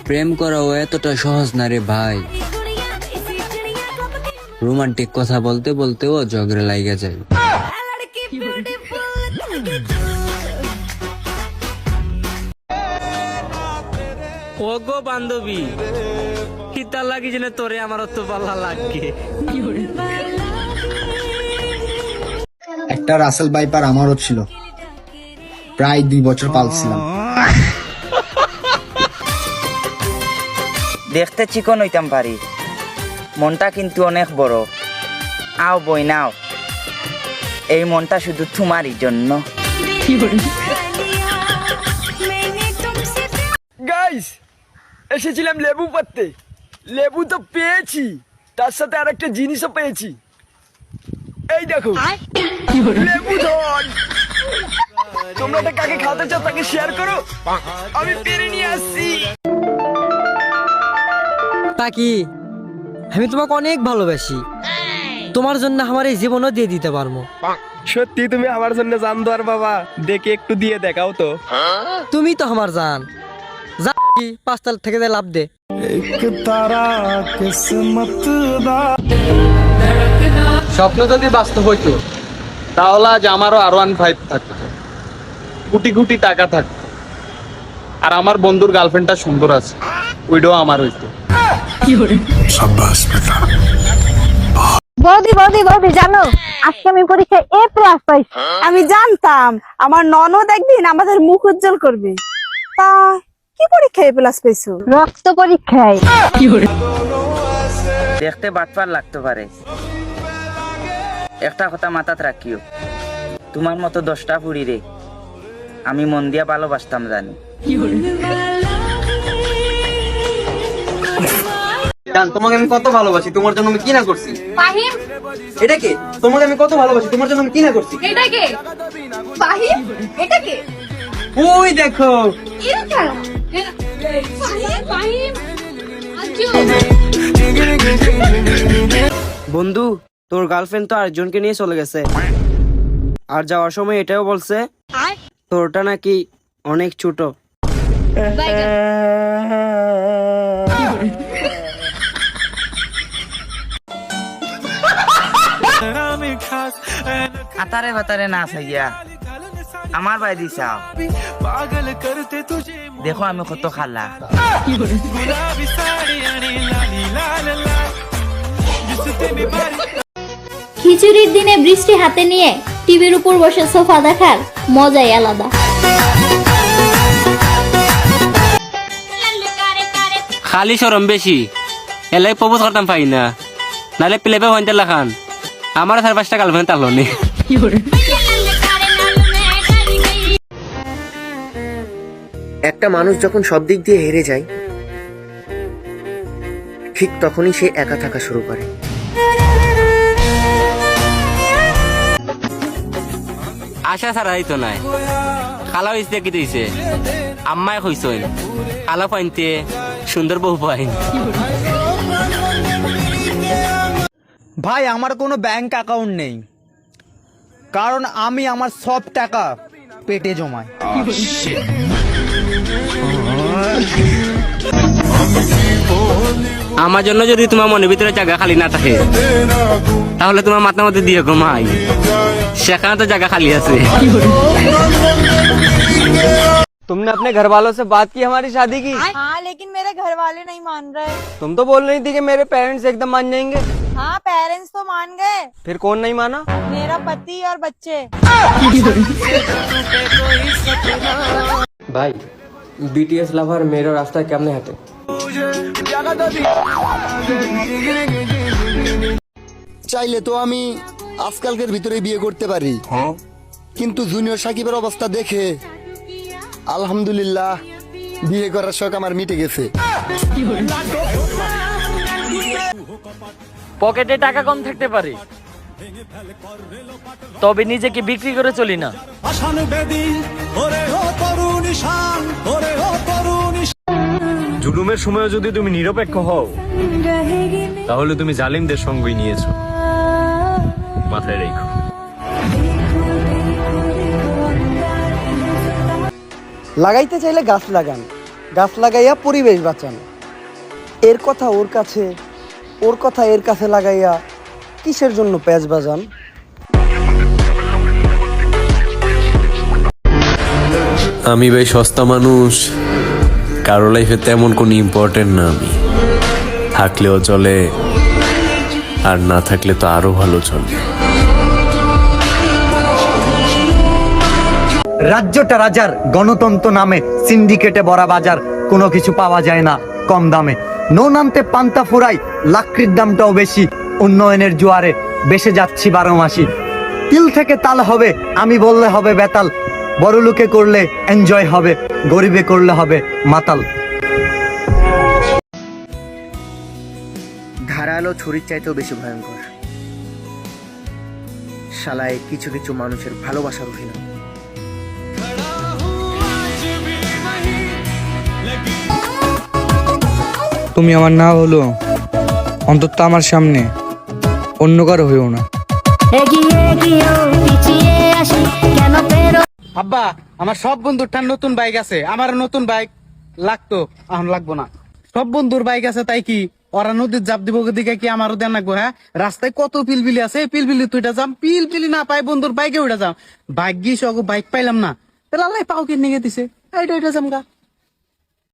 প্রেম করাও এতটা সহজ না রে ভাই। রোমান্টিক কথা বলতে বলতেও ঝগড়া লাগা যায়। ওগো বান্ধবী, কিতা লাগি জেনে তোরে আমার তো ভালো লাগে। একটা রাসেল ভাইপার আমারও ছিল, প্রায় 2 বছর পালছিলাম। দেখতে চিকন হইতাম পারি, মনটা কিন্তু অনেক বড়। আও বই নাও, এই মনটা শুধু তোমারই জন্য। গাইস, এসেছিলাম লেবু পাততে। লেবু তো পেয়েছি, তার সাথে আর একটা জিনিসও পেয়েছি। এই দেখো, লেবু ধন। তোমরা এটা কাকে খাওয়াতে চাও তাকে শেয়ার করো, আমি পেরে নিয়ে আসছি। পাখি, আমি তোমাকে অনেক ভালোবাসি, তোমার জন্য আমার এই জীবনও দিয়ে দিতে পারবো। সত্যি তুমি আমার জন্য জান দোয়ার বাবা, দেখে একটু দিয়ে দেখাও তো। তুমি তো আমার জান। যা 5 তাল থেকে দে, লাভ দে। স্বপ্ন যদি বাস্তব হইতো তাহলে আজ আমারও R15 থাকতো, কোটি কোটি টাকা থাকতো, আর আমার বন্ধুর গার্লফ্রেন্ডটা সুন্দর আছে, ওইটাও আমার হইতো। বৌদি বৌদি বৌদি, জানো আজকে আমি পরীক্ষায় A+ পাইছি। আমি জানতাম আমার ননদ একদিন আমাদের মুখ উজ্জ্বল করবে। তা কি পরীক্ষায় A+ পাইছো? রক্ত পরীক্ষায়। দেখতে বাটপার লাগতে পারে, একটা কথা মাথাত রাখিও, তোমার মতো 10টা পুরি রে আমি মন দিয়া ভালোবাসতাম জানি। তোমাকে আমি কত ভালোবাসি, তোমার জন্য আমি কি না করছি। ফাহিম, এটা কে? তোমাকে আমি কত ভালোবাসি, তোমার জন্য আমি কি না করছি। এটা কে? ফাহিম, এটা কে? ওই দেখো, এটা কারা? ফাহিম, ফাহিম, আজু। বন্ধু, তোর গার্লফ্রেন্ড তো আরেকজনকে নিয়ে চলে গেছে, আর যাওয়ার সময় এটাও বলছে তোরটা নাকি অনেক ছোট। আতারে বাতারে না চাইয়া আমার বাই দিছাও, দেখো আমি কত খালা। খিচুড়ির দিনে বৃষ্টি হাতে নিয়ে টিভির উপর বসে সোফা দেখার মজাই আলাদা। খালি সরম বেশি, এলাই প্রপোজ করতাম পাই না, নালে প্লেবে হইতে লাখান আমার 4-5টা গার্লফ্রেন্ড তাহলে নি। একটা মানুষ যখন সব দিক দিয়ে হেরে যায়, ঠিক তখনই সে একা থাকা শুরু করে। আশা ছাড়া হইতো নাই, খালা হইতে কি দিয়েছে, আম্মাই কইছেন খালা পাইতে সুন্দর বউ পাইন। ভাই, আমার কোনো ব্যাংক অ্যাকাউন্ট নেই, কারণ আমি আমার সব টাকা পেটে জমাই। আমার জন্য যদি তোমার মনের ভিতরে জায়গা খালি না থাকে, তাহলে তোমার মাথার মধ্যে দিয়ে ঘুমাই, সেখানে তো জায়গা খালি আছে। तुमने अपने घर वालों से बात की हमारी शादी की? हाँ, लेकिन मेरे घर वाले नहीं मान रहे। तुम तो बोल रही थी कि मेरे पेरेंट्स एकदम मान जाएंगे। हाँ, पेरेंट्स तो मान गए, फिर कौन नहीं माना? मेरा पति और बच्चे। भाई, BTS लवर मेरा रास्ता केमने हटे? চাইলে তো আমি আজকালকের ভিতরে বিয়ে করতে পারি, কিন্তু জুনিয়র সাকিবের অবস্থা দেখে আলহামদুলিল্লাহ বিয়ে করার শখ আমার মিটে গেছে। পকেটে টাকা কম থাকতে পারে, তবে নিজেকে বিক্রি করে চলি না। জুলুমের সময় যদি তুমি নিরপেক্ষ হও, তাহলে তুমি জালিমদের সঙ্গই নিয়েছো, মাথায় রেখো। লাগাইতে চাইলে গাছ লাগান, গাছ লাগাইয়া পরিবেশ বাঁচান। এর কথা ওর কাছে, ওর কথা এর কাছে লাগাইয়া কিসের জন্য প্যাচ বাজান? আমি ভাই সস্তা মানুষ, কারো লাইফে তেমন কোনো ইম্পর্টেন্ট না। আমি থাকলেও চলে, আর না থাকলে তো আরো ভালো চলে। রাজ্যটা রাজার, গণতন্ত্র নামে সিন্ডিকেটে ভরা বাজার, কোনো কিছু পাওয়া যায় না কম দামে। নুন আনতে পান্তা ফুরাই, লাকড়ির দামটাও বেশি। উন্নয়নের জোয়ারে বেসে যাচ্ছি 12 মাসি। তিল থেকে তাল হবে, আমি বললে হবে বেতাল। বড় লোকে করলে এনজয় হবে, গরিবে করলে হবে মাতাল। ধারালো ছুরির চাইতেও বেশি ভয়ঙ্কর শালায় কিছু কিছু মানুষের ভালোবাসার অভিনয়। তুমি আমার না হলো, অন্তত আমার সামনে অন্য কারো হইও না। আব্বা, আমার সব বন্ধুর নতুন বাইক আছে, আমার নতুন বাইক লাগতো, এখন লাগবো না। সব বন্ধুর বাইক আছে, তাই কি ওরা নদীর জাপ দিব দিকে কি আমারও দেন লাগবো? হ্যাঁ, রাস্তায় কত পিলপিলি আছে, পিলপিলি তুইটা যাম, পিলপিলি না পাই বন্ধুর বাইকে উঠে যাম। ভাগ্যিস বাইক পাইলাম না, তাহলে আল্লাহ পাও কিনে দিছে, এইটা যাম গা।